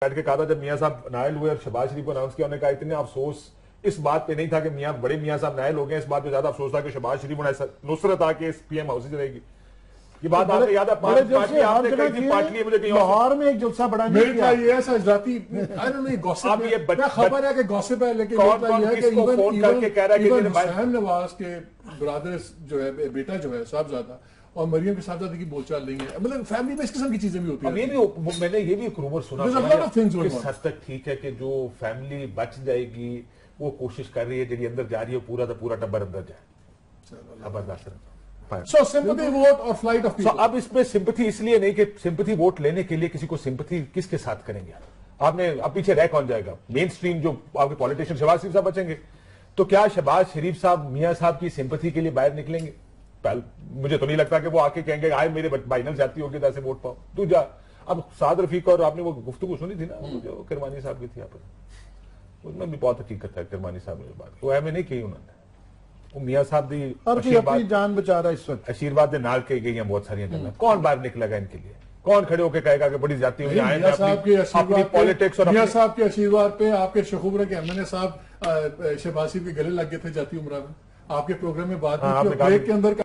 बैठ के कहा था जब मियां साहब नायल हुए और शहबाज शरीफ को अनाउंस किया, उन्होंने कहा इतने अफसोस इस बात पे नहीं था कि बड़े मियां साहब नायल हो गए, इस बात पे ज्यादा अफसोस था कि शहबाज शरीफ नुसरत आके इस पीएम हाउस में रहेगी। ये बात आपको याद है? आपने कही थी पार्टी मुझे कहीं लाहौर में एक जलसा बड़ा नहीं किया। खबर है कि गॉसिप है, लेकिन फोन करके कह रहा है कि हुसैन नवाज के ब्रदर जो है, बेटा जो है साहबजादा और मरियम के साहबजादे की बोलचाल नहीं है, मतलब फैमिली में इस किस्म की चीजें भी होती हैं। मैंने ये भी एक रूमर सुना किस हद तक ठीक है कि जो फैमिली बच जाएगी वो कोशिश कर रही है, जो अंदर जा रही है पूरा का पूरा टब्बर अंदर जाए। जबरदस्त। So sympathy vote और flight of people. अब इसमें सिंपैथी इसलिए नहीं कि सिंपैथी वोट लेने के लिए किसी को सिंपैथी किसके साथ करेंगे आपने, अब पीछे रह कौन जाएगा? मेन स्ट्रीम जो आपके पॉलिटिशियन शहबाज शरीफ साहब बचेंगे, तो क्या शहबाज शरीफ साहब मियां साहब की सिंपैथी के लिए बाहर निकलेंगे? मुझे तो नहीं लगता कि वो आके कहेंगे आए मेरे बाइनल जाती होगी तो ऐसे वोट पाओ तू जा। अब साद रफीक और आपने वो गुफ्तगू सुनी थी ना, जो किरमानी साहब की थी यहाँ पर, उसमें भी बहुत हकीकत है। किरमानी साहब ने बात वो नहीं कही उन्होंने, मियां साहब दी अपनी जान बचा रहा इस वक्त आशीर्वाद दे नाल कही गई हैं बहुत सारी गल्लां। कौन बाहर निकलेगा इनके लिए? कौन खड़े होकर कहेगा कि बड़ी जाती हुई आए अपनी पॉलिटिक्स और मियां साहब के आशीर्वाद पे आपके शखूबरा के एमएनए साहब शहबाज शरीफ के गले लग गए थे जाती उम्र में, आपके प्रोग्राम में बात ब्रेक के अंदर